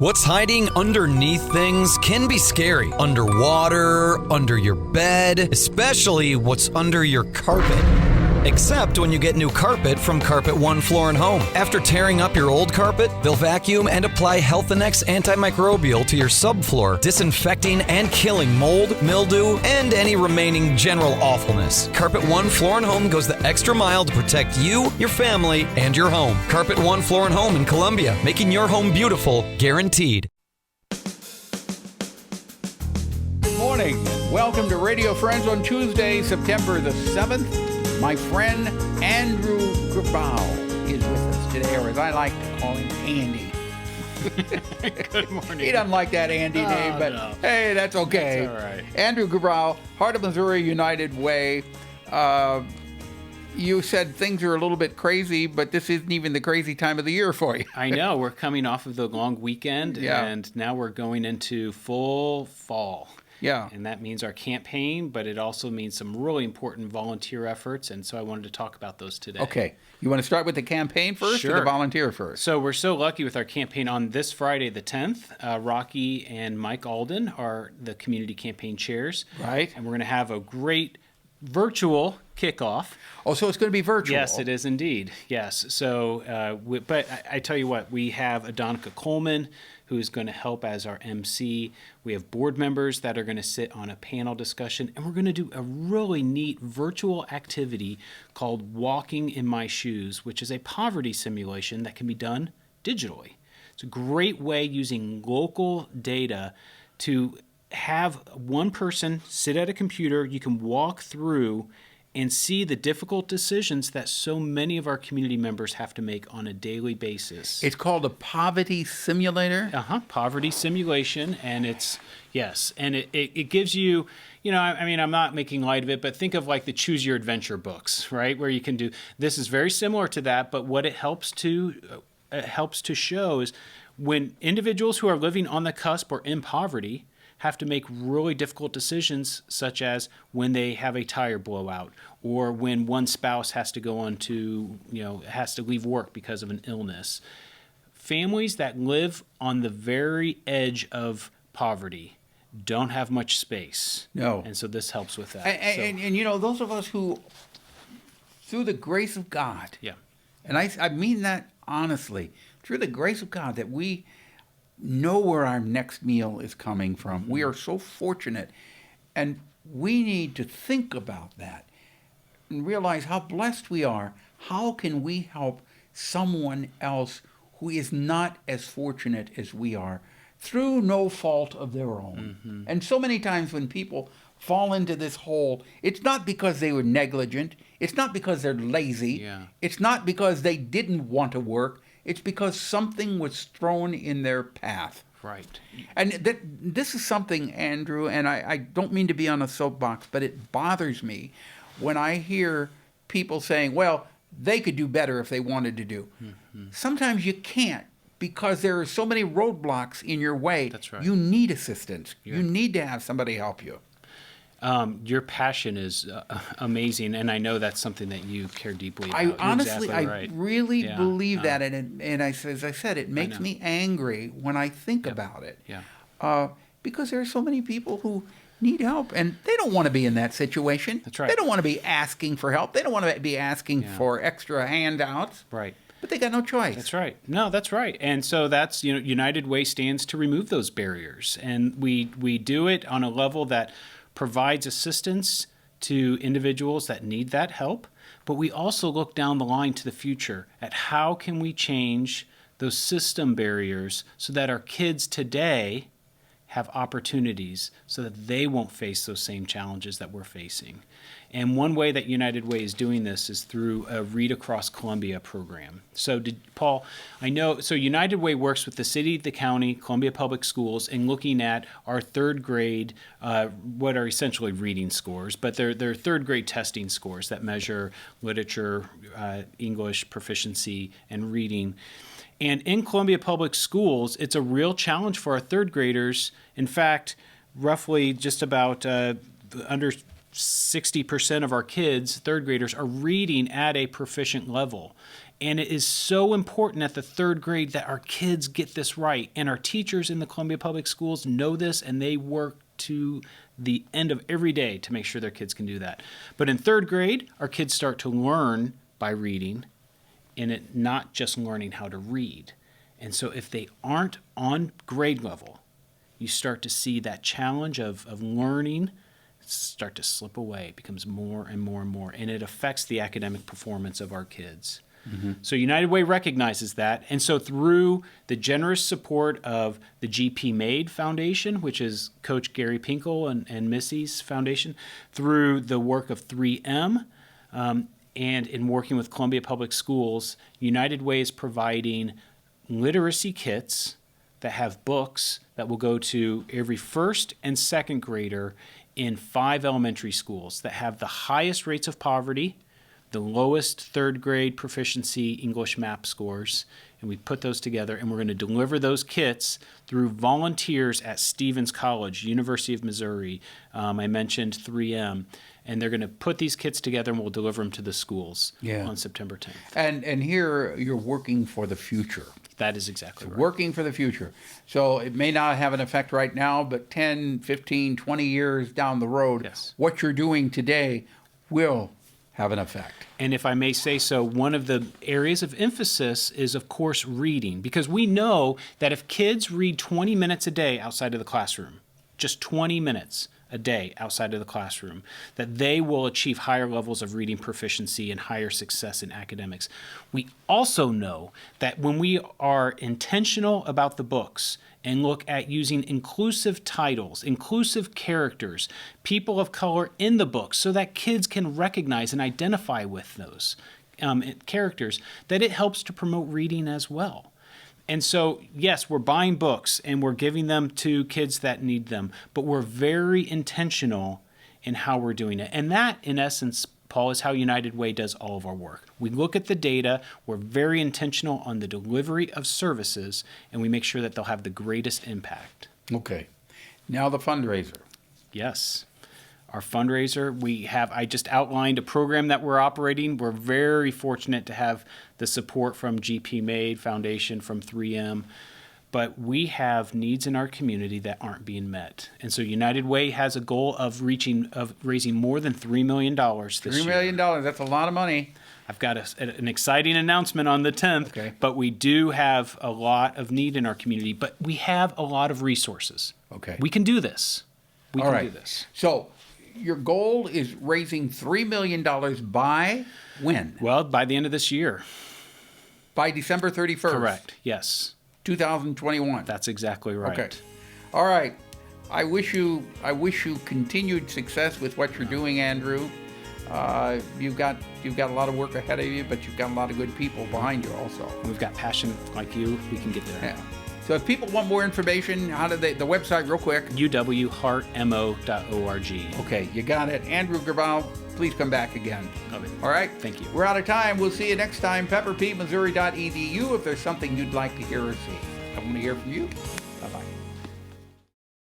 What's hiding underneath things can be scary. Underwater, under your bed, especially what's under your carpet. Except when you get new carpet from Carpet One Floor and Home. After tearing up your old carpet, they'll vacuum and apply Health Annex antimicrobial to your subfloor, disinfecting and killing mold, mildew, and any remaining general awfulness. Carpet One Floor and Home goes the extra mile to protect you, your family, and your home. Carpet One Floor and Home in Columbia, making your home beautiful, guaranteed. Good morning, and welcome to Radio Friends on Tuesday, September the 7th. My friend Andrew Grabau is with us today, or as I like to call him, Andy. Good morning. He doesn't like that Andy name, but no. Hey, that's okay. That's all right. Andrew Grabau, Heart of Missouri United Way. You said things are a little bit crazy, but this isn't even the crazy time of the year for you. I know. We're coming off of the long weekend, Yeah. and now we're going into full fall. Yeah. And that means our campaign, but it also means some really important volunteer efforts, and so I wanted to talk about those today. Okay. You want to start with the campaign first or Sure. the volunteer first? So we're so lucky with our campaign on this Friday, the 10th. Rocky and Mike Alden are the community campaign chairs. Right. And we're going to have a great virtual kickoff. Oh, so it's going to be virtual. Yes, it is indeed. Yes. So, but I tell you what, we have Adonica Coleman, who's going to help as our MC. We have board members that are going to sit on a panel discussion, and we're going to do a really neat virtual activity called Walking in My Shoes, which is a poverty simulation that can be done digitally. It's a great way using local data to have one person sit at a computer. You can walk through and see the difficult decisions that so many of our community members have to make on a daily basis. It's called a poverty simulator? Poverty simulation, and it gives you, I mean, I'm not making light of it, but think of like the Choose Your Adventure books, right? Where you can do, this is very similar to that, but what it helps to show is when individuals who are living on the cusp or in poverty have to make really difficult decisions, such as when they have a tire blowout or when one spouse has to go on to, has to leave work because of an illness. Families that live on the very edge of poverty don't have much space. No. And so this helps with that. And those of us who, through the grace of God, Yeah. and I mean that honestly, through the grace of God, that we know where our next meal is coming from. We are so fortunate, and we need to think about that and realize how blessed we are. How can we help someone else who is not as fortunate as we are through no fault of their own? Mm-hmm. And so many times when people fall into this hole, it's not because they were negligent. It's not because they're lazy. Yeah. It's not because they didn't want to work. It's because something was thrown in their path. Right. And this is something, Andrew, and I don't mean to be on a soapbox, but it bothers me when I hear people saying, well, they could do better if they wanted to do. Mm-hmm. Sometimes you can't because there are so many roadblocks in your way. That's right. You need assistance. Yeah. You need to have somebody help you. Your passion is amazing, and I know that's something that you care deeply about. I honestly, exactly right. really Yeah. believe that, and as I said, it makes me angry when I think about it. Yeah. Because there are so many people who need help, and they don't want to be in that situation. That's right. They don't want to be asking for help. They don't want to be asking for extra handouts. Right. But they got no choice. That's right. No, that's right. And so that's, United Way stands to remove those barriers, and we do it on a level that provides assistance to individuals that need that help, but we also look down the line to the future at how can we change those system barriers so that our kids today have opportunities so that they won't face those same challenges that we're facing. And one way that United Way is doing this is through a Read Across Columbia program. So Paul, I know, so United Way works with the city, the county, Columbia Public Schools, in looking at our third grade, what are essentially reading scores, but they're third grade testing scores that measure literature, English proficiency, and reading. And in Columbia Public Schools, it's a real challenge for our third graders. In fact, roughly just about under 60% of our kids, third graders, are reading at a proficient level. And it is so important at the third grade that our kids get this right. And our teachers in the Columbia Public Schools know this, and they work to the end of every day to make sure their kids can do that. But in third grade, our kids start to learn by reading, and it not just learning how to read. And so if they aren't on grade level, you start to see that challenge of learning start to slip away. It becomes more and more and more, and it affects the academic performance of our kids. So United Way recognizes that. And so through the generous support of the GP Made Foundation, which is Coach Gary Pinkel and Missy's foundation, through the work of 3M, and in working with Columbia Public Schools, United Way is providing literacy kits that have books that will go to every first and second grader in 5 elementary schools that have the highest rates of poverty, the lowest third grade proficiency English MAP scores, and we put those together, and we're going to deliver those kits through volunteers at Stevens College, University of Missouri. I mentioned 3M, and they're going to put these kits together, and we'll deliver them to the schools on September 10th. And here you're working for the future. That is exactly right. Working for the future. So it may not have an effect right now, but 10, 15, 20 years down the road, what you're doing today will have an effect. And if I may say so, one of the areas of emphasis is, of course, reading, because we know that if kids read 20 minutes a day outside of the classroom, just 20 minutes a day outside of the classroom, that they will achieve higher levels of reading proficiency and higher success in academics. We also know that when we are intentional about the books and look at using inclusive titles, inclusive characters, people of color in the books, so that kids can recognize and identify with those characters, that it helps to promote reading as well. And so, yes, we're buying books and we're giving them to kids that need them, but we're very intentional in how we're doing it. And that, in essence, Paul, is how United Way does all of our work. We look at the data, we're very intentional on the delivery of services, and we make sure that they'll have the greatest impact. Okay. Now the fundraiser. Yes. Our fundraiser, I just outlined a program that we're operating. We're very fortunate to have the support from GP Made Foundation, from 3M, but we have needs in our community that aren't being met. And so United Way has a goal of raising more than $3 million this year. $3 million, that's a lot of money. I've got an exciting announcement on the 10th, but we do have a lot of need in our community, but we have a lot of resources. Okay. We can do this. We All can right. do this. So your goal is raising $3 million by when? Well, by the end of this year. By December 31st? Correct, yes. 2021. That's exactly right. Okay. All right. I wish you continued success with what you're doing, Andrew. You've got a lot of work ahead of you, but you've got a lot of good people behind you also. We've got passion like you. We can get there. Yeah. So if people want more information, how do they? The website, real quick. uwheartmo.org. Okay, you got it. Andrew Grabau, please come back again. Love it. All right. Thank you. We're out of time. We'll see you next time. pepperpeakmissouri.edu if there's something you'd like to hear or see. I want to hear from you.